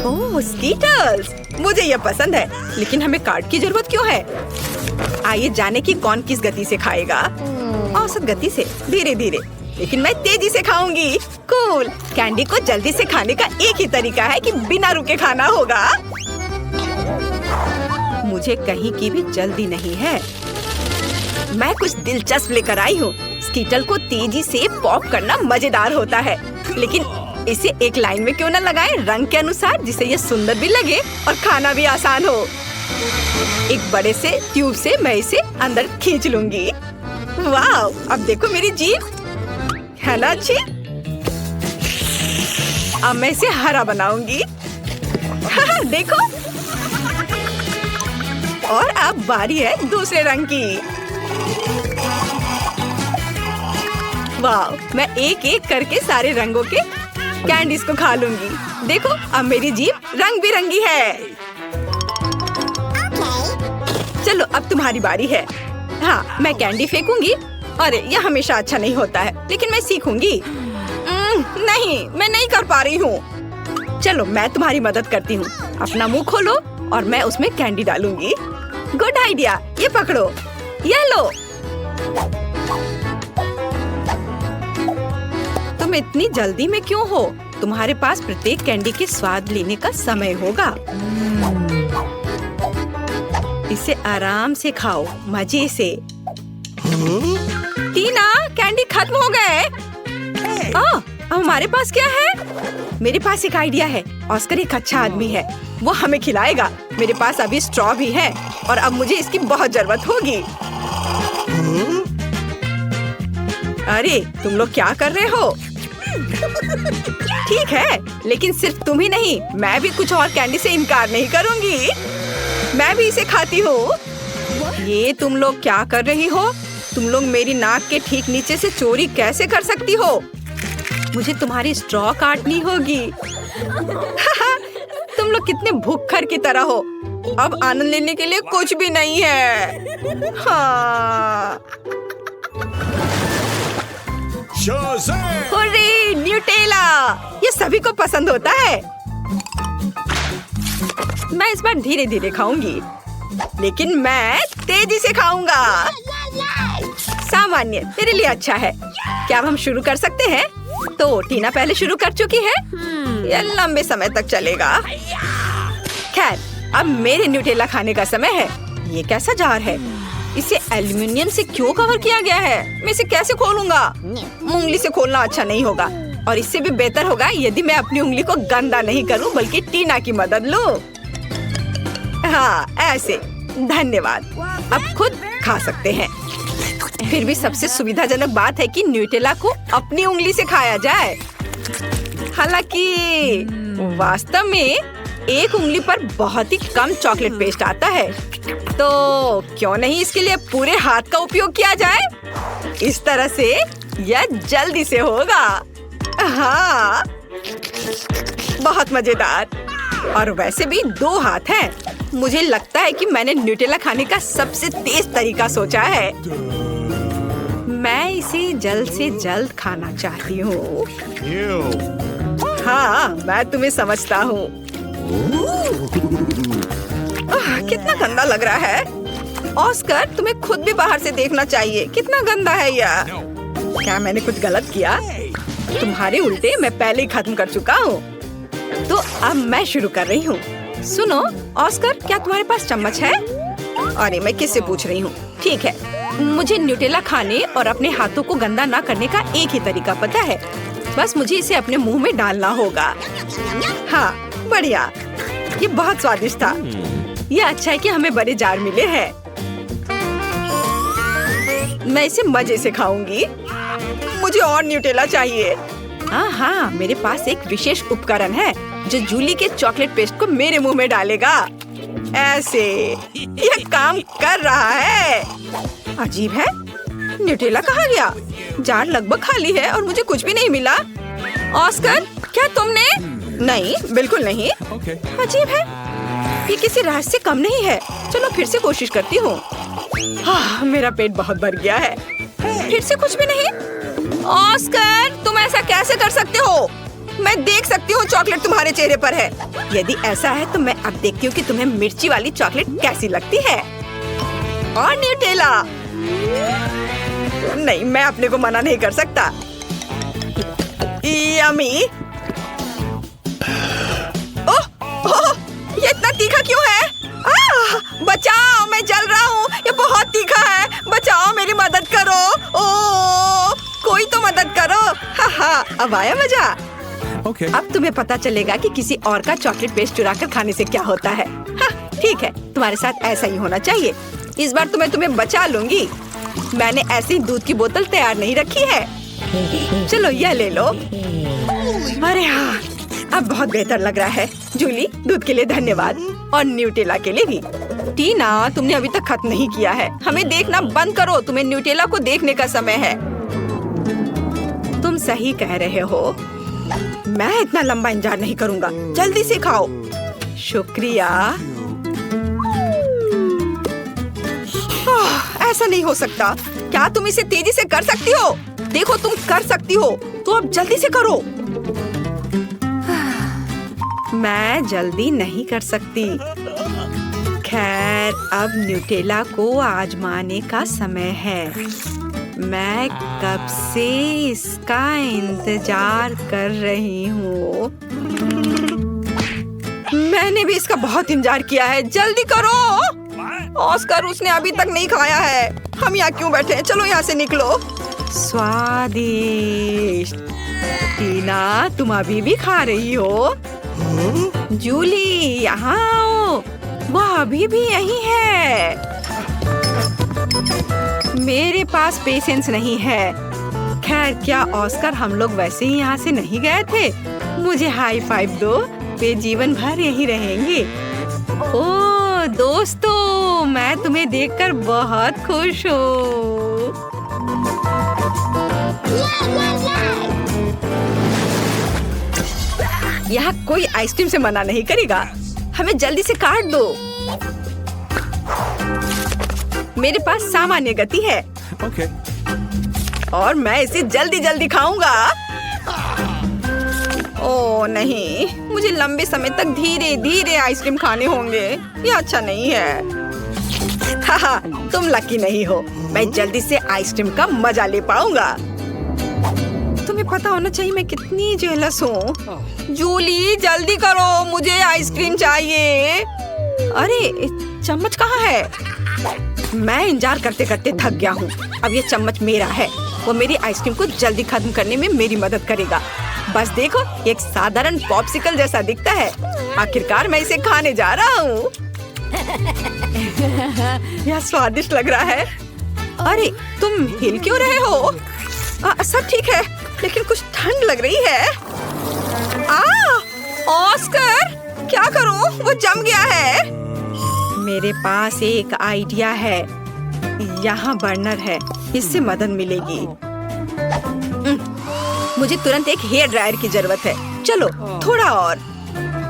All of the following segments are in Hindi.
ओह स्कीटर्स, मुझे ये पसंद है, लेकिन हमें कार्ड की जरूरत क्यों है? आइए जाने की कौन किस गति से खाएगा। औसत गति से, धीरे धीरे, लेकिन मैं तेजी से खाऊंगी। कूल। कैंडी को जल्दी से खाने का एक ही तरीका है कि बिना रुके खाना होगा। मुझे कहीं की भी जल्दी नहीं है। मैं कुछ दिलचस्प लेकर आई हूँ। स्कीटल को तेजी से पॉप करना मजेदार होता है, लेकिन इसे एक लाइन में क्यों न लगाएं, रंग के अनुसार, जिससे ये सुंदर भी लगे और खाना भी आसान हो। एक बड़े से ट्यूब से मैं इसे अंदर खींच लूंगी। वाह, अब देखो मेरी जीभ, है ना अच्छी? अब मैं इसे हरा बनाऊंगी। देखो। और अब बारी है दूसरे रंग की। वाह, मैं एक एक करके सारे रंगों के कैंडीज को खा लूंगी। देखो, अब मेरी जीभ रंग बिरंगी है। चलो अब तुम्हारी बारी है। हाँ, मैं कैंडी फेंकूंगी। अरे यह हमेशा अच्छा नहीं होता है, लेकिन मैं सीखूंगी। नहीं, मैं नहीं कर पा रही हूँ। चलो मैं तुम्हारी मदद करती हूँ। अपना मुंह खोलो और मैं उसमें कैंडी डालूंगी। गुड आइडिया, ये पकड़ो, ये लो। तुम इतनी जल्दी में क्यों हो? तुम्हारे पास प्रत्येक कैंडी के स्वाद लेने का समय होगा। इसे आराम से खाओ, मजे से। टीना, कैंडी खत्म हो गए। अब हमारे पास क्या है? मेरे पास एक आइडिया है। ऑस्कर एक अच्छा आदमी है, वो हमें खिलाएगा। मेरे पास अभी स्ट्रॉ भी है और अब मुझे इसकी बहुत जरूरत होगी। अरे तुम लोग क्या कर रहे हो? ठीक है, लेकिन सिर्फ तुम ही नहीं, मैं भी कुछ और कैंडी से इनकार नहीं करूंगी। मैं भी इसे खाती हूँ। ये तुम लोग क्या कर रही हो? तुम लोग मेरी नाक के ठीक नीचे से चोरी कैसे कर सकती हो? मुझे तुम्हारी स्ट्रॉ काटनी होगी। तुम लोग कितने भूखर की तरह हो। अब आनंद लेने के लिए कुछ भी नहीं है। हाँ। Hurray, Nutella! ये सभी को पसंद होता है। मैं इस बार धीरे धीरे खाऊंगी, लेकिन मैं तेजी से खाऊंगा। सामान्य मेरे लिए अच्छा है। क्या अब हम शुरू कर सकते हैं? तो टीना पहले शुरू कर चुकी है। यह लंबे समय तक चलेगा। खैर, अब मेरे न्यूटेला खाने का समय है। ये कैसा जार है? इसे एल्युमिनियम से क्यों कवर किया गया है? मैं इसे कैसे खोलूंगा? उंगली से खोलना अच्छा नहीं होगा, और इससे भी बेहतर होगा यदि मैं अपनी उंगली को गंदा नहीं करूं, बल्कि टीना की मदद लूं। हाँ, ऐसे। धन्यवाद। अब खुद खा सकते हैं। फिर भी सबसे सुविधाजनक बात है कि न्यूटेला को अपनी उंगली से खाया जाए। हालांकि वास्तव में एक उंगली पर बहुत ही कम चॉकलेट पेस्ट आता है, तो क्यों नहीं इसके लिए पूरे हाथ का उपयोग किया जाए? इस तरह से यह जल्दी से होगा। हाँ, बहुत मजेदार। और वैसे भी 2 हाथ हैं। मुझे लगता है कि मैंने न्यूटेला खाने का सबसे तेज तरीका सोचा है। मैं इसे जल्द से जल्द खाना चाहती हूँ। हाँ, मैं तुम्हें समझता हूँ। कितना गंदा लग रहा है। ऑस्कर, तुम्हें खुद भी बाहर से देखना चाहिए। कितना गंदा है यह। क्या मैंने कुछ गलत किया? तुम्हारे उल्टे मैं पहले ही खत्म कर चुका हूँ। तो अब मैं शुरू कर रही हूँ। सुनो ऑस्कर, क्या तुम्हारे पास चम्मच है? अरे मैं किससे पूछ रही हूँ? ठीक है, मुझे न्यूटेला खाने और अपने हाथों को गंदा ना करने का एक ही तरीका पता है। बस मुझे इसे अपने मुंह में डालना होगा। हाँ, बढ़िया। ये बहुत स्वादिष्ट था। ये अच्छा है कि हमें बड़े जार मिले हैं। मैं इसे मजे से खाऊंगी। मुझे और न्यूटेला चाहिए। हाँ, मेरे पास एक विशेष उपकरण है जो जूली के चॉकलेट पेस्ट को मेरे मुंह में डालेगा। ऐसे यह काम कर रहा है। अजीब है, न्यूटेला कहाँ गया? जार लगभग खाली है और मुझे कुछ भी नहीं मिला। ऑस्कर, क्या तुमने? नहीं, बिल्कुल नहीं। अजीब है, ये किसी राज से कम नहीं है। चलो फिर से कोशिश करती हूँ। हाँ, मेरा पेट बहुत भर गया है। फिर से कुछ भी नहीं। ऑस्कर, तुम ऐसा कैसे कर सकते हो? मैं देख सकती हूँ चॉकलेट तुम्हारे चेहरे पर है। यदि ऐसा है तो मैं अब देखती हूँ कि तुम्हें मिर्ची वाली चॉकलेट कैसी लगती है। और न्यूटेला। नहीं, मैं अपने को मना नहीं कर सकता। यम्मी। ओह, ओह, ये इतना तीखा क्यों है? बचाओ, मैं जल रहा हूँ। ये बहुत तीखा है। बचाओ, मेरी मदद करो। ओह, कोई तो मदद करो। अब आया मजा। अब तुम्हें पता चलेगा कि किसी और का चॉकलेट पेस्ट चुरा कर खाने से क्या होता है। ठीक है, तुम्हारे साथ ऐसा ही होना चाहिए। इस बार तो मैं तुम्हें बचा लूंगी। मैंने ऐसी दूध की बोतल तैयार नहीं रखी है। चलो यह ले लो। अरे हाँ, अब बहुत बेहतर लग रहा है। जूली, दूध के लिए धन्यवाद और न्यूटेला के लिए भी। टीना, तुमने अभी तक खत्म नहीं किया है। हमें देखना बंद करो। तुम्हें न्यूटेला को देखने का समय है। तुम सही कह रहे हो। मैं इतना लंबा इंतजार नहीं करूंगा। जल्दी से खाओ। शुक्रिया। ऐसा नहीं हो सकता। क्या तुम इसे तेजी से कर सकती हो? देखो, तुम कर सकती हो। तो अब जल्दी से करो। मैं जल्दी नहीं कर सकती। खैर, अब न्यूटेला को आजमाने का समय है। मैं कब से इसका इंतजार कर रही हूँ। मैंने भी इसका बहुत इंतजार किया है। जल्दी करो। ऑस्कर, उसने अभी तक नहीं खाया है। हम यहाँ क्यों बैठे हैं? चलो यहाँ से निकलो। स्वादिष्ट। टीना, तुम अभी भी खा रही हो? जूली, यहाँ आओ। वह अभी भी यही है। मेरे पास पेशेंस नहीं है। खैर, क्या ऑस्कर, हम लोग वैसे ही यहाँ से नहीं गए थे? मुझे हाई फाइव दो। वे जीवन भर यहीं रहेंगे। ओह दोस्तों, मैं तुम्हें देखकर बहुत खुश हूँ। यहाँ कोई आइसक्रीम से मना नहीं करेगा। हमें जल्दी से काट दो। मेरे पास सामान्य गति है। और मैं इसे जल्दी जल्दी खाऊंगा। ओह नहीं, मुझे लंबे समय तक धीरे धीरे आइसक्रीम खाने होंगे। ये अच्छा नहीं है। तुम लकी नहीं हो। मैं जल्दी से आइसक्रीम का मजा ले पाऊंगा। तुम्हें पता होना चाहिए मैं कितनी जेलस हूँ। जूली, जल्दी करो, मुझे आइसक्रीम चाहिए। अरे चम्मच कहाँ है? मैं इंतजार करते करते थक गया हूँ। अब ये चम्मच मेरा है। वो मेरी आइसक्रीम को जल्दी खत्म करने में मेरी मदद करेगा। बस देखो, एक साधारण पॉप्सिकल जैसा दिखता है। आखिरकार मैं इसे खाने जा रहा हूँ। यह स्वादिष्ट लग रहा है। अरे तुम हिल क्यों रहे हो? सब ठीक है, लेकिन कुछ ठंड लग रही है। ऑस्कर, क्या करूं? वो जम गया है। मेरे पास एक आइडिया है। यहाँ बर्नर है, इससे मदद मिलेगी। मुझे तुरंत एक हेयर ड्रायर की जरूरत है। चलो थोड़ा और।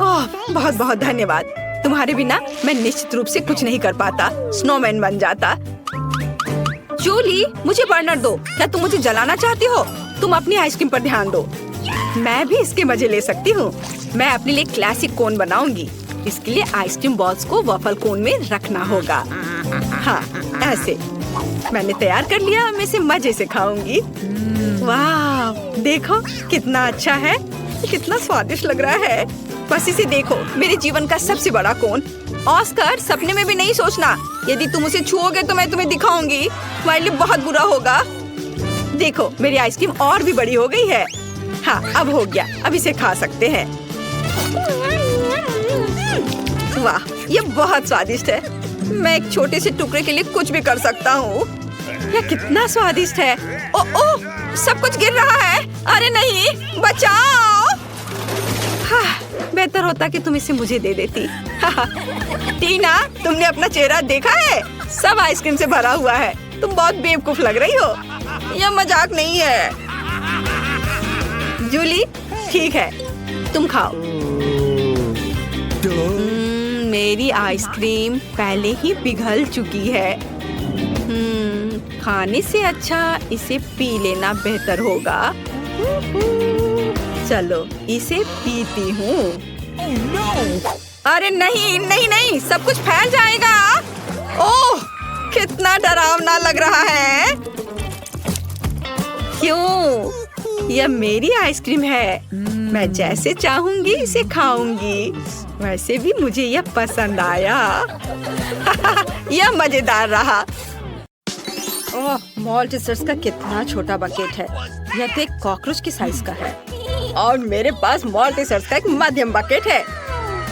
ओह बहुत बहुत धन्यवाद। तुम्हारे बिना मैं निश्चित रूप से कुछ नहीं कर पाता। स्नोमैन बन जाता। जूली, मुझे बर्नर दो। क्या तुम मुझे जलाना चाहती हो? तुम अपनी आइसक्रीम पर ध्यान दो। मैं भी इसके मजे ले सकती हूँ। मैं अपने लिए क्लासिक कोन बनाऊंगी। इसके लिए आइसक्रीम बॉल्स को वफल कोन में रखना होगा। हाँ, ऐसे। मैंने तैयार कर लिया। मैं इसे मजे से खाऊंगी। वाह, देखो कितना अच्छा है। कितना स्वादिष्ट लग रहा है। बस इसे देखो, मेरे जीवन का सबसे बड़ा कोन। ऑस्कर, सपने में भी नहीं सोचना। यदि तुम उसे छुओगे तो मैं तुम्हें दिखाऊंगी। तुम्हारे लिए बहुत बुरा होगा। देखो, मेरी आइसक्रीम और भी बड़ी हो गई है। हाँ, अब हो गया। अब इसे खा सकते हैं। वाह, ये बहुत स्वादिष्ट है। मैं एक छोटे से टुकड़े के लिए कुछ भी कर सकता हूँ। यह कितना स्वादिष्ट है। ओह, सब कुछ गिर रहा है। अरे नहीं, बचाओ। हाँ, बेहतर होता कि तुम इसे मुझे दे देती। टीना, तुमने अपना चेहरा देखा है? सब आइसक्रीम से भरा हुआ है। तुम बहुत बेवकूफ लग रही हो। यह मजाक नहीं है। जूली, ठीक है, तुम खाओ। मेरी आइसक्रीम पहले ही पिघल चुकी है। खाने से अच्छा इसे पी लेना बेहतर होगा। चलो इसे पीती हूँ। अरे नहीं नहीं नहीं, सब कुछ फैल जाएगा। ओह, कितना डरावना लग रहा है। क्यों? यह मेरी आइसक्रीम है। मैं जैसे चाहूंगी इसे खाऊंगी। वैसे भी मुझे यह पसंद आया। यह मजेदार रहा। ओह, मॉल्टेसर्स का कितना छोटा बकेट है। यह तो एक कॉकरोच की साइज का है। और मेरे पास मॉल्टेसर्स का एक मध्यम बकेट है।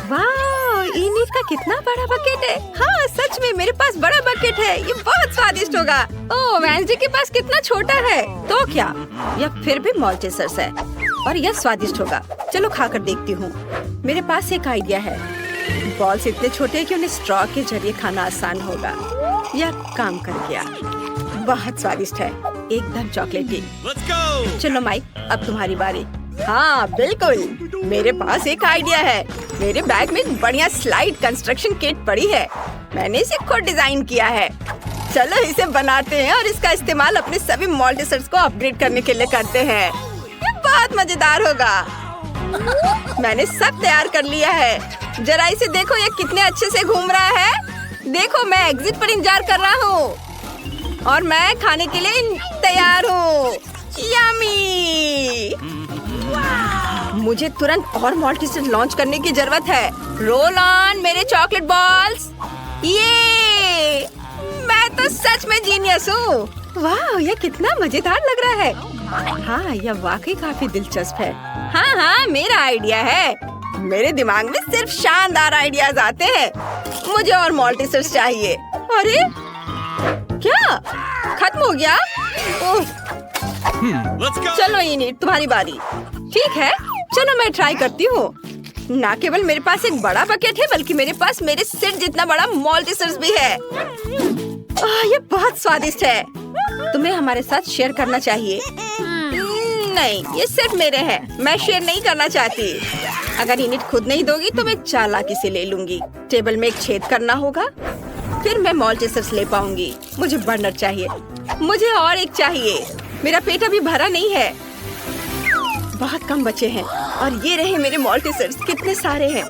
वाह, इनिट का कितना बड़ा बकेट है। हाँ, सच में मेरे पास बड़ा बकेट है। ये बहुत स्वादिष्ट होगा। ओह, वेंसडे के पास कितना छोटा है। तो क्या, यह फिर भी मॉल्टेसर्स है और यह स्वादिष्ट होगा। चलो खाकर देखती हूँ। मेरे पास एक आइडिया है। बॉल्स इतने छोटे हैं कि उन्हें स्ट्रॉ के जरिए खाना आसान होगा। यह काम कर गया। बहुत स्वादिष्ट है, एकदम चॉकलेटी। चलो माइक, अब तुम्हारी बारी। हाँ बिल्कुल, मेरे पास एक आइडिया है। मेरे बैग में एक बढ़िया स्लाइड कंस्ट्रक्शन किट पड़ी है। मैंने इसे खुद डिजाइन किया है। चलो इसे बनाते हैं और इसका इस्तेमाल अपने सभी मॉल्टेसर्स को अपग्रेड करने के लिए करते हैं। ये बहुत मजेदार होगा। मैंने सब तैयार कर लिया है। जरा इसे देखो, ये कितने अच्छे से घूम रहा है। देखो, मैं एग्जिट पर इंतजार कर रहा हूँ और मैं खाने के लिए तैयार हूँ। यम्मी! मुझे तुरंत और मॉल्टेसर्स लॉन्च करने की जरूरत है। रोल ऑन मेरे चॉकलेट बॉल्स। ये मैं तो सच में जीनियस हूँ। वाह, यह कितना मजेदार लग रहा है। हाँ, यह वाकई काफी दिलचस्प है। हाँ हाँ, मेरा आइडिया है। मेरे दिमाग में सिर्फ शानदार आइडियाज आते हैं। मुझे और मॉल्टेसर्स चाहिए। अरे क्या खत्म हो गया? चलो इनिट, तुम्हारी बारी। ठीक है, चलो मैं ट्राई करती हूँ। ना केवल मेरे पास एक बड़ा बकेट है, बल्कि मेरे पास मेरे सिर जितना बड़ा मॉल्टेसर्स भी है। ये बहुत स्वादिष्ट है। तुम्हें हमारे साथ शेयर करना चाहिए। नहीं, ये सिर्फ मेरे हैं। मैं शेयर नहीं करना चाहती। अगर इनिट खुद नहीं दोगी तो मैं चालाकी से ले लूंगी। टेबल में एक छेद करना होगा, फिर मैं मॉल्टेसर्स ले पाऊंगी। मुझे बर्नर चाहिए। मुझे और एक चाहिए। मेरा पेट अभी भरा नहीं है। बहुत कम बचे हैं और ये रहे मेरे मॉल्टेसर्स। कितने सारे हैं।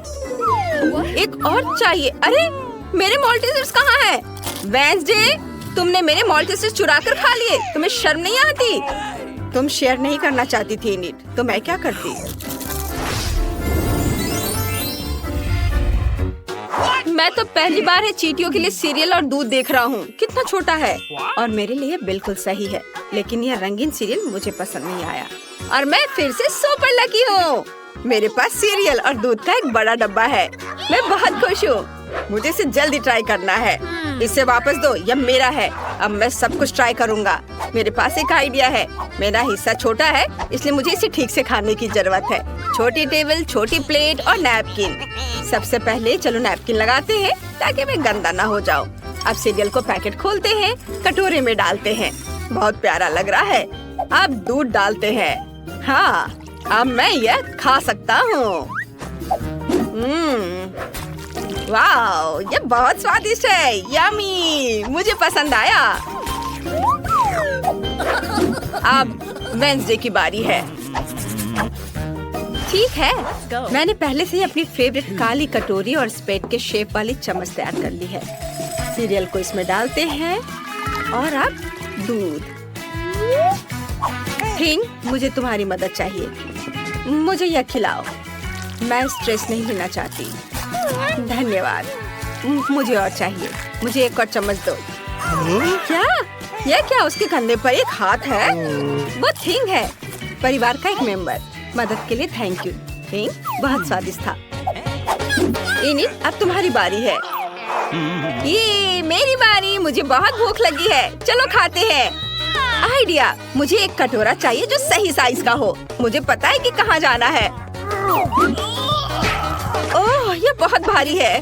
एक और चाहिए। अरे मेरे मॉल्टेसर्स कहाँ हैं? वेंसडे, तुमने मेरे मॉल्टेसर्स चुरा कर खा लिए। तुम्हें शर्म नहीं आती? तुम शेयर नहीं करना चाहती थी इनिट, तो मैं क्या करती? मैं तो पहली बार है चींटियों के लिए सीरियल और दूध देख रहा हूँ। कितना छोटा है और मेरे लिए बिल्कुल सही है। लेकिन यह रंगीन सीरियल मुझे पसंद नहीं आया और मैं फिर से सुपर लकी हूँ। मेरे पास सीरियल और दूध का एक बड़ा डब्बा है। मैं बहुत खुश हूँ। मुझे इसे जल्दी ट्राई करना है। इसे वापस दो, यह मेरा है। अब मैं सब कुछ ट्राई करूँगा। मेरे पास एक आइडिया है। मेरा हिस्सा छोटा है, इसलिए मुझे इसे ठीक से खाने की जरूरत है। छोटी टेबल, छोटी प्लेट और नैपकिन। सबसे पहले चलो नैपकिन लगाते हैं ताकि मैं गंदा ना हो जाऊं। अब सीरियल को पैकेट खोलते हैं, कटोरे में डालते हैं। बहुत प्यारा लग रहा है। अब दूध डालते हैं। हाँ, अब मैं यह खा सकता हूँ। वाओ, ये बहुत स्वादिष्ट है। यम्मी, मुझे पसंद आया। अब वेंसडे की बारी है। ठीक है, मैंने पहले से ही अपनी फेवरेट काली कटोरी और स्पेट के शेप वाली चम्मच तैयार कर ली है। सीरियल को इसमें डालते हैं और अब दूध। थिंग, मुझे तुम्हारी मदद चाहिए। मुझे यह खिलाओ। मैं स्ट्रेस नहीं लेना चाहती। धन्यवाद। मुझे और चाहिए। मुझे एक और चम्मच दो। क्या? यह क्या? उसके कंधे पर एक हाथ है। वो थिंग है, परिवार का एक मेंबर। मदद के लिए थैंक यू। थिंग बहुत स्वादिष्ट था। इनिट, अब तुम्हारी बारी है। ये मेरी बारी। मुझे बहुत भूख लगी है। चलो खाते हैं। आइडिया, मुझे एक कटोरा चाहिए जो सही साइज का हो। मुझे पता है कि कहाँ जाना है। ओह, ये बहुत भारी है।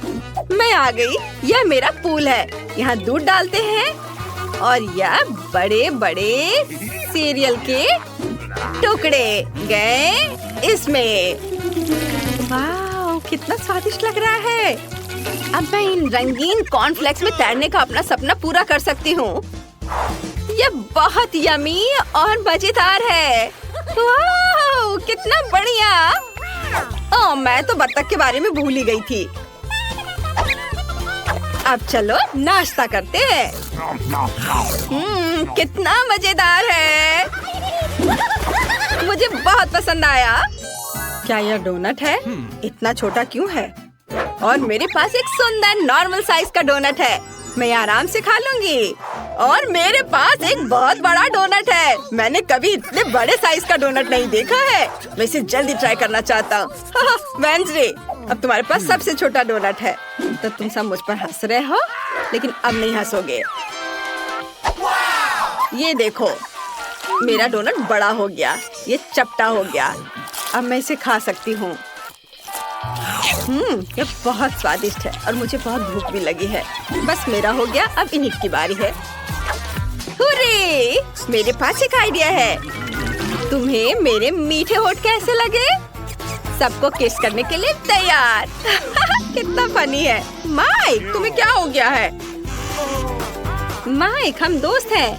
मैं आ गई। यह मेरा पूल है। यहाँ दूध डालते हैं और यह बड़े बड़े सीरियल के टुकड़े गए इसमें। वाह, कितना स्वादिष्ट लग रहा है। अब मैं इन रंगीन कॉर्नफ्लेक्स में तैरने का अपना सपना पूरा कर सकती हूँ। यह बहुत यमी और मजेदार है। वाह, कितना बढ़िया। ओह, मैं तो बत्तख के बारे में भूल ही गई थी। अब चलो नाश्ता करते हैं। कितना मजेदार है। मुझे बहुत पसंद आया। क्या यह डोनट है? इतना छोटा क्यों है? और मेरे पास एक सुंदर नॉर्मल साइज का डोनट है। मैं आराम से खा लूंगी। और मेरे पास एक बहुत बड़ा डोनट है। मैंने कभी इतने बड़े साइज का डोनट नहीं देखा है। मैं इसे जल्दी ट्राई करना चाहता हूँ। वेंसडे, अब तुम्हारे पास सबसे छोटा डोनट है। तो तुम सब मुझ पर हंस रहे हो, लेकिन अब नहीं हंसोगे। ये देखो, मेरा डोनट बड़ा हो गया। ये चपटा हो गया। अब मैं इसे खा सकती हूँ। ये बहुत स्वादिष्ट है और मुझे बहुत भूख भी लगी है। बस मेरा हो गया, अब इन्हीं की बारी है। हुर्रे! मेरे पास एक आइडिया है। तुम्हें मेरे मीठे होठ कैसे लगे? सबको किस करने के लिए तैयार। कितना फनी है। माइक, तुम्हें क्या हो गया है? माइक, हम दोस्त हैं।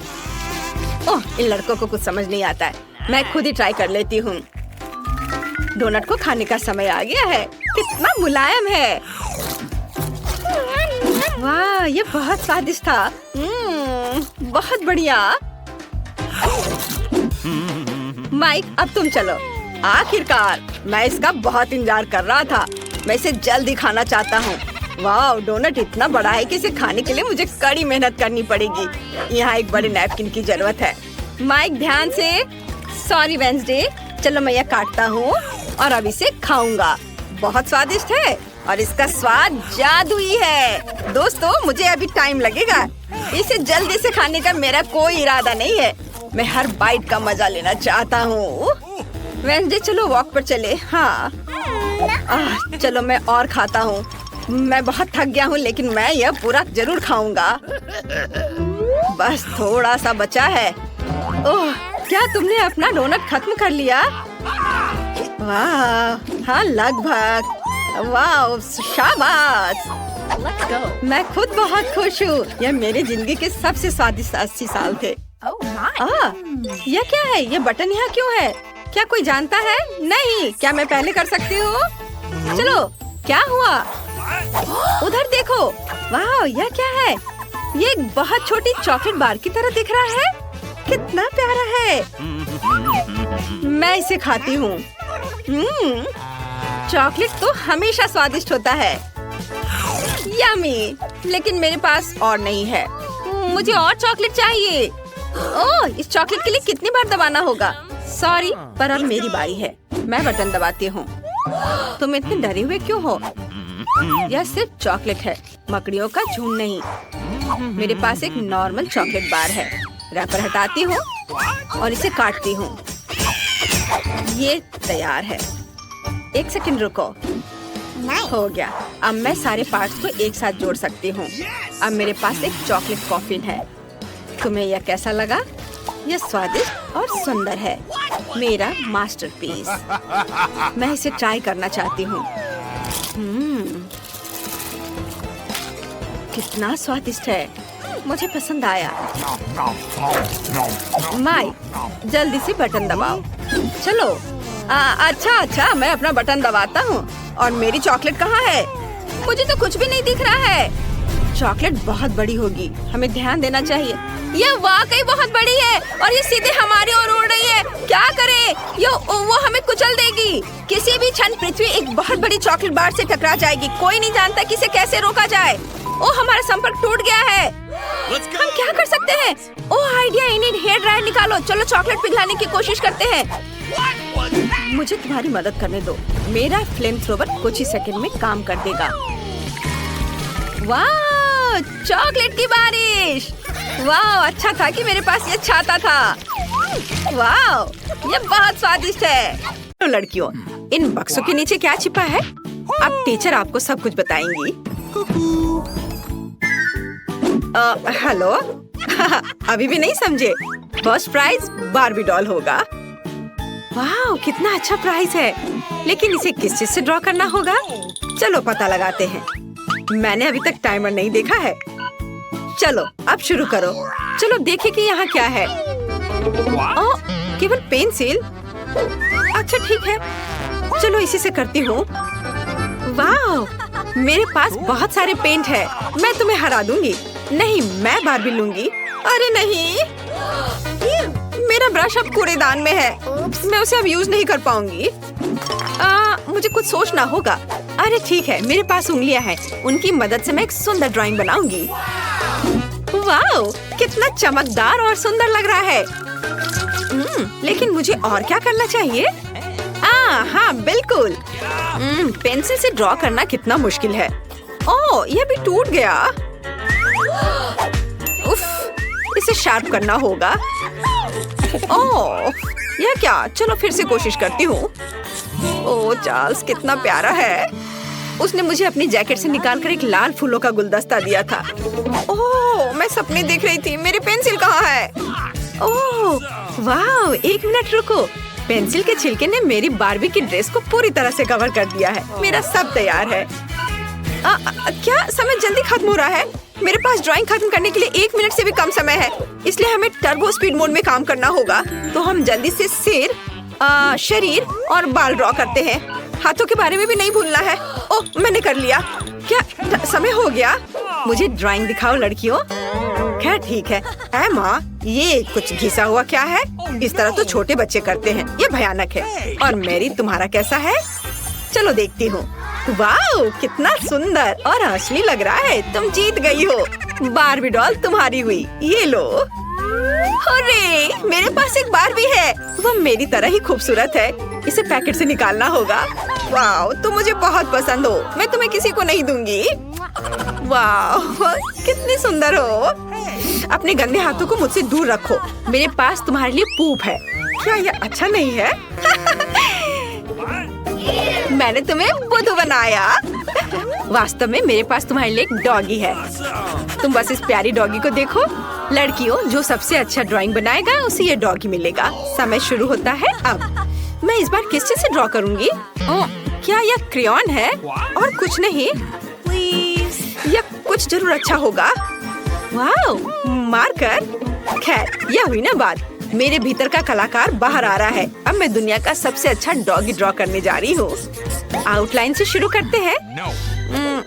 ओह, इन लड़कों को कुछ समझ नहीं आता है। मैं खुद ही ट्राई कर लेती हूँ। डोनट को खाने का समय आ गया है। कितना मुलायम है। वाह, ये बहुत स्वादिष्ट था। बहुत बढ़िया। माइक, अब तुम चलो। आखिरकार, मैं इसका बहुत इंतजार कर रहा था। मैं इसे जल्दी खाना चाहता हूँ। वाह, डोनट इतना बड़ा है कि इसे खाने के लिए मुझे कड़ी मेहनत करनी पड़ेगी। यहाँ एक बड़े नैपकिन की जरूरत है। माइक, ध्यान से। Sorry Wednesday. चलो मैं यह काटता हूँ और अब इसे खाऊंगा। बहुत स्वादिष्ट है और इसका स्वाद जादुई है। दोस्तों, मुझे अभी टाइम लगेगा। इसे जल्दी से खाने का मेरा कोई इरादा नहीं है। मैं हर बाइट का मजा लेना चाहता हूँ। वेंसडे, चलो वॉक पर चले। हाँ, चलो मैं और खाता हूँ। मैं बहुत थक गया हूँ, लेकिन मैं यह पूरा जरूर खाऊंगा। बस थोड़ा सा बचा है। ओह, क्या तुमने अपना डोनट खत्म कर लिया? वाह, हाँ लगभग। वाह, शाबाश। मैं खुद बहुत खुश हूँ। यह मेरी जिंदगी के सबसे स्वादिष्ट 80 साल थे। यह क्या है? यह बटन यहाँ क्यों है? क्या कोई जानता है? नहीं। क्या मैं पहले कर सकती हूँ? चलो, क्या हुआ? उधर देखो। वाह, यह क्या है? ये एक बहुत छोटी चॉकलेट बार की तरह दिख रहा है। कितना प्यारा है। मैं इसे खाती हूँ। चॉकलेट तो हमेशा स्वादिष्ट होता है। यम्मी, लेकिन मेरे पास और नहीं है। मुझे और चॉकलेट चाहिए। ओह, इस चॉकलेट के लिए कितनी बार दबाना होगा? सॉरी, पर अब मेरी बारी है। मैं बटन दबाती हूँ। तुम इतने डरे हुए क्यों हो? यह सिर्फ चॉकलेट है, मकड़ियों का झुंड नहीं। मेरे पास एक नॉर्मल चॉकलेट बार है। रैपर हटाती हूँ और इसे काटती हूँ। ये तैयार है। एक सेकंड रुको। हो गया। अब मैं सारे पार्ट्स को एक साथ जोड़ सकती हूँ। अब मेरे पास एक चॉकलेट कॉफिन है। तुम्हें यह कैसा लगा? यह स्वादिष्ट और सुंदर है। मेरा मास्टरपीस। मैं इसे ट्राई करना चाहती हूँ। कितना स्वादिष्ट है। मुझे पसंद आया। माई, जल्दी से बटन दबाओ। चलो। अच्छा, मैं अपना बटन दबाता हूँ। और मेरी चॉकलेट कहाँ है? मुझे तो कुछ भी नहीं दिख रहा है। चॉकलेट बहुत बड़ी होगी, हमें ध्यान देना चाहिए। यह वाकई बहुत बड़ी है और ये सीधे हमारी ओर उड़ रही है। क्या करें? वो हमें कुचल देगी। किसी भी क्षण पृथ्वी एक बहुत बड़ी चॉकलेट बार से टकरा जाएगी। कोई नहीं जानता कि इसे कैसे रोका जाए। ओह, हमारा संपर्क टूट गया है। हम क्या कर सकते हैं? ओह, आइडिया। इन्हें हेयर ड्रायर निकालो। चलो चॉकलेट पिघलाने की कोशिश करते हैं। मुझे तुम्हारी मदद करने दो। मेरा फ्लेम थ्रोवर कुछ ही सेकंड में काम कर देगा। वाह, चॉकलेट की बारिश। वाह, अच्छा था कि मेरे पास ये छाता था। वाह, ये बहुत स्वादिष्ट है। तो लड़कियों, इन बक्सों के नीचे क्या छिपा है? अब टीचर आपको सब कुछ बताएंगी। हेलो। अभी भी नहीं समझे? फर्स्ट प्राइज बार्बी डॉल होगा। वाह, कितना अच्छा प्राइज है। लेकिन इसे किस चीज से ड्रॉ करना होगा? चलो पता लगाते हैं। मैंने अभी तक टाइमर नहीं देखा है। चलो अब शुरू करो। चलो देखें कि यहाँ क्या है। ओह, केवल पेंसिल। अच्छा ठीक है, चलो इसी से करती हूँ। वाह, मेरे पास बहुत सारे पेंट है। मैं तुम्हें हरा दूंगी। नहीं, मैं बारबी लूंगी। अरे नहीं, मेरा ब्रश अब कूड़ेदान में है। मैं उसे अब यूज नहीं कर पाऊंगी। मुझे कुछ सोचना होगा। अरे ठीक है, मेरे पास उंगलियां हैं। उनकी मदद से मैं एक सुंदर ड्राइंग बनाऊंगी। वाह, कितना चमकदार और सुंदर लग रहा है। लेकिन मुझे और क्या करना चाहिए? हाँ बिल्कुल। पेंसिल से ड्रॉ करना कितना मुश्किल है। ओह, यह भी टूट गया। उफ, इसे शार्प करना होगा। ओह, यह क्या? चलो फिर से कोशिश करती हूँ। ओह चार्ल्स, कितना प्यारा है। उसने मुझे अपनी जैकेट से निकालकर एक लाल फूलों का गुलदस्ता दिया था। ओह, मैं सपने देख रही थी। मेरी पेंसिल कहाँ है? ओह वाह, एक मिनट रुको। पेंसिल के छिलके ने मेरी बारबी की ड्रेस को पूरी तरह से कवर कर दिया है। मेरा सब तैयार है। क्या समय जल्दी खत्म हो रहा है? मेरे पास ड्राइंग खत्म करने के लिए 1 मिनट से भी कम समय है, इसलिए हमें टर्बो स्पीड मोड में काम करना होगा। तो हम जल्दी से सिर, शरीर और बाल ड्रॉ करते हैं। हाथों के बारे में भी नहीं भूलना है। ओह, मैंने कर लिया। क्या समय हो गया? मुझे ड्राइंग दिखाओ लड़कियों। खैर ठीक है। एमा, ये कुछ घिसा हुआ क्या है? इस तरह तो छोटे बच्चे करते हैं। ये भयानक है। और मेरी, तुम्हारा कैसा है? चलो देखती हूँ। वाह, कितना सुंदर और असली लग रहा है। तुम जीत गई हो। बारबी डॉल तुम्हारी हुई। ये लो। अरे, मेरे पास एक बारबी है। वो मेरी तरह ही खूबसूरत है। इसे पैकेट से निकालना होगा। वाह, तुम मुझे बहुत पसंद हो। मैं तुम्हें किसी को नहीं दूंगी। वाह, कितनी सुंदर हो। अपने गंदे हाथों को मुझसे दूर रखो। मेरे पास तुम्हारे लिए पूप है। क्या यह अच्छा नहीं है? मैंने तुम्हें बुद्धू बनाया। वास्तव में मेरे पास तुम्हारे लिए एक डॉगी है। तुम बस इस प्यारी डॉगी को देखो। लड़कियों, जो सबसे अच्छा ड्राइंग बनाएगा उसे ये डॉगी मिलेगा। समय शुरू होता है अब। मैं इस बार किस चीज से ड्रॉ करूंगी? क्या यह क्रेयॉन है और कुछ नहीं? यह कुछ जरूर अच्छा होगा। वाह, मार्कर। खैर, यह हुई ना बात। मेरे भीतर का कलाकार बाहर आ रहा है। अब मैं दुनिया का सबसे अच्छा डॉगी ड्रॉ करने जा रही हूँ। आउटलाइन से शुरू करते हैं।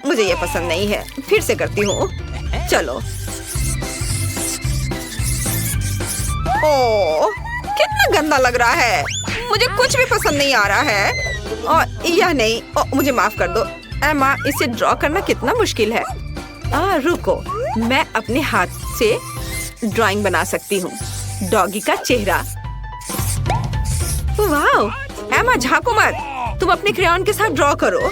मुझे ये पसंद नहीं है। फिर से करती हूँ। चलो। ओह, कितना गंदा लग रहा है। मुझे कुछ भी पसंद नहीं आ रहा है। और यह नहीं। मुझे माफ कर दो एमा, इसे ड्रॉ करना कितना मुश्किल है। रुको, मैं अपने हाथ से ड्राइंग बना सकती हूँ। डॉगी का चेहरा। वाह, एमा झांको मत। तुम अपने क्रेयॉन के साथ ड्रॉ करो।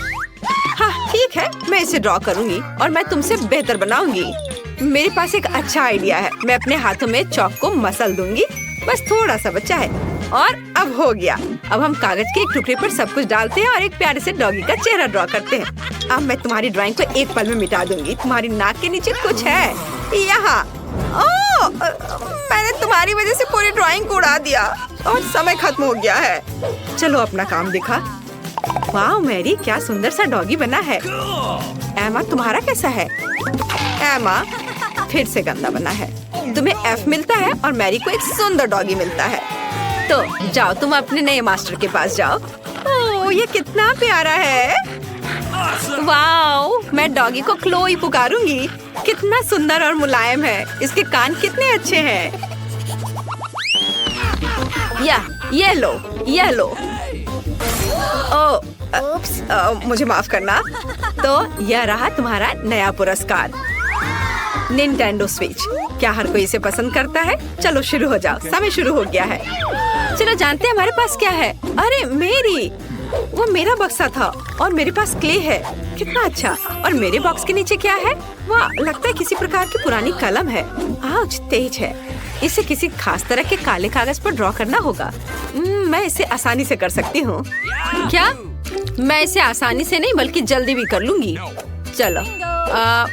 हाँ ठीक है, मैं इसे ड्रॉ करूंगी और मैं तुमसे बेहतर बनाऊंगी। मेरे पास एक अच्छा आइडिया है। मैं अपने हाथों में चॉक को मसल दूंगी। बस थोड़ा सा बचा है और अब हो गया। अब हम कागज के एक टुकड़े पर सब कुछ डालते हैं और एक प्यारे से डॉगी का चेहरा ड्रॉ करते हैं। अब मैं तुम्हारी ड्राइंग को एक पल में मिटा दूंगी। तुम्हारी नाक के नीचे कुछ है यहाँ। ओह, मैंने तुम्हारी वजह से पूरी ड्राइंग को उड़ा दिया और समय खत्म हो गया है। चलो अपना काम दिखा। वाह मैरी, क्या सुंदर सा डॉगी बना है। एमा, तुम्हारा कैसा है? एमा, फिर से गंदा बना है। तुम्हें F मिलता है और मैरी को एक सुंदर डॉगी मिलता है। तो जाओ, तुम अपने नए मास्टर के पास जाओ। ओह, ये कितना प्यारा है। वाह, मैं डॉगी को क्लोई पुकारूंगी। कितना सुंदर और मुलायम है। इसके कान कितने अच्छे हैं। ये लो, ये लो। मुझे माफ करना। तो यह रहा तुम्हारा नया पुरस्कार, निंटेंडो स्विच। क्या हर कोई इसे पसंद करता है? चलो शुरू हो जाओ। समय शुरू हो गया है। चलो जानते हैं हमारे पास क्या है। अरे मेरी, वो मेरा बक्सा था और मेरे पास क्ले है। कितना अच्छा। और मेरे बॉक्स के नीचे क्या है? वाह, लगता है किसी प्रकार की पुरानी कलम है। आउच, तेज है। इसे किसी खास तरह के काले कागज पर ड्रॉ करना होगा। मैं इसे आसानी से कर सकती हूँ। क्या? मैं इसे आसानी से नहीं बल्कि जल्दी भी कर लूंगी। चलो,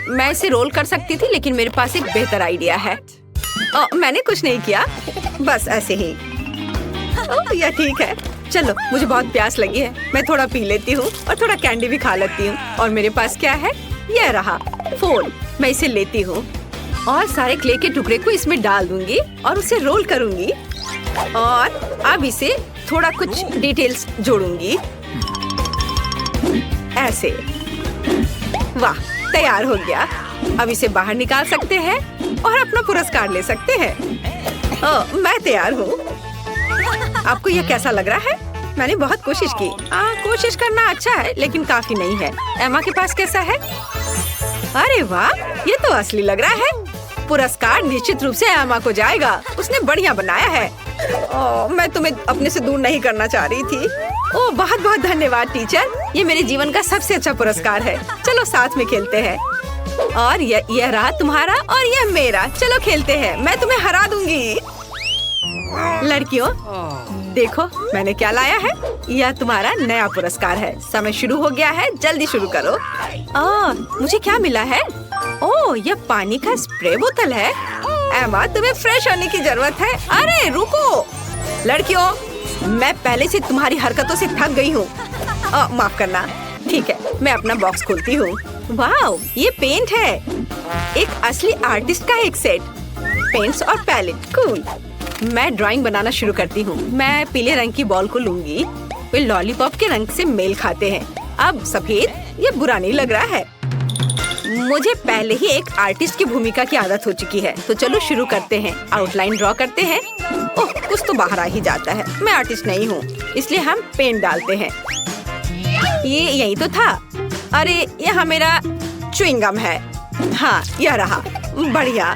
मैं इसे रोल कर सकती थी, लेकिन मेरे पास एक बेहतर आइडिया है। मैंने कुछ नहीं किया, बस ऐसे ही। यह ठीक है। चलो, मुझे बहुत प्यास लगी है। मैं थोड़ा पी लेती हूँ और थोड़ा कैंडी भी खा लेती हूँ। और मेरे पास क्या है? यह रहा फोन। मैं इसे लेती हूँ और सारे क्ले के टुकड़े को इसमें डाल दूंगी और उसे रोल करूंगी और अब इसे थोड़ा कुछ डिटेल्स जोड़ूंगी। ऐसे। वाह, तैयार हो गया। अब इसे बाहर निकाल सकते हैं और अपना पुरस्कार ले सकते हैं। मैं तैयार हूँ। आपको यह कैसा लग रहा है? मैंने बहुत कोशिश की। कोशिश करना अच्छा है लेकिन काफी नहीं है। एमा के पास कैसा है? अरे वाह, ये तो असली लग रहा है। पुरस्कार निश्चित रूप से एमा को जाएगा। उसने बढ़िया बनाया है। मैं तुम्हें अपने से दूर नहीं करना चाह रही थी। बहुत बहुत धन्यवाद टीचर। ये मेरे जीवन का सबसे अच्छा पुरस्कार है। चलो साथ में खेलते हैं। और यह रहा तुम्हारा और यह मेरा। चलो खेलते हैं। मैं तुम्हें हरा दूंगी। लड़कियों, देखो मैंने क्या लाया है। यह तुम्हारा नया पुरस्कार है। समय शुरू हो गया है, जल्दी शुरू करो। मुझे क्या मिला है? यह पानी का स्प्रे बोतल है। एमा, तुम्हें फ्रेश होने की जरूरत है। अरे रुको लड़कियों, मैं पहले से तुम्हारी हरकतों से थक गई हूँ। माफ करना। ठीक है, मैं अपना बॉक्स खोलती हूँ। वाह, ये पेंट है। एक असली आर्टिस्ट का एक सेट। पेंट्स और पैलेट। कूल। मैं ड्राइंग बनाना शुरू करती हूँ। मैं पीले रंग की बॉल को लूंगी। वे लॉलीपॉप के रंग से मेल खाते हैं। अब सफेद, ये बुरा नहीं लग रहा है। मुझे पहले ही एक आर्टिस्ट की भूमिका की आदत हो चुकी है। तो चलो शुरू करते हैं। आउटलाइन ड्रॉ करते हैं। कुछ तो बाहर आ ही जाता है। मैं आर्टिस्ट नहीं हूँ, इसलिए हम पेंट डालते हैं। ये यही तो था। अरे यहाँ मेरा च्युइंगम है। हाँ, यह रहा। बढ़िया।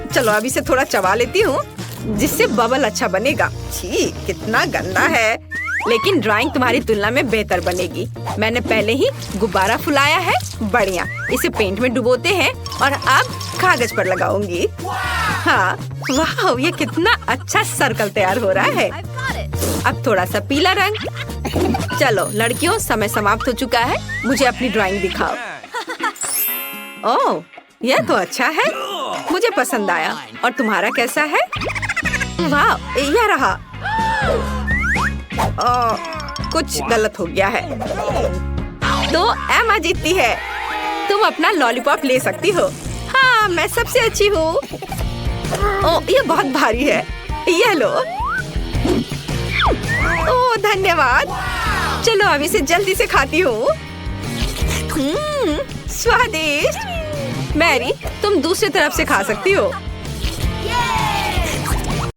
चलो अब इसे थोड़ा चबा लेती हूँ जिससे बबल अच्छा बनेगा। छी, कितना गंदा है। लेकिन ड्राइंग तुम्हारी तुलना में बेहतर बनेगी। मैंने पहले ही गुब्बारा फुलाया है। बढ़िया। इसे पेंट में डुबोते हैं और अब कागज पर लगाऊंगी। हाँ, वाह, ये कितना अच्छा सर्कल तैयार हो रहा है। अब थोड़ा सा पीला रंग। चलो लड़कियों, समय समाप्त हो चुका है। मुझे अपनी ड्राइंग दिखाओ। यह तो अच्छा है। मुझे पसंद आया। और तुम्हारा कैसा है? वाह, यह रहा। कुछ गलत हो गया है। तो एमा जीतती है। तुम अपना लॉलीपॉप ले सकती हो। हाँ, मैं सबसे अच्छी हूँ। ये बहुत भारी है। यह लो। धन्यवाद। चलो अब इसे जल्दी से खाती हूँ। स्वादिष्ट। मैरी, तुम दूसरी तरफ से खा सकती हो।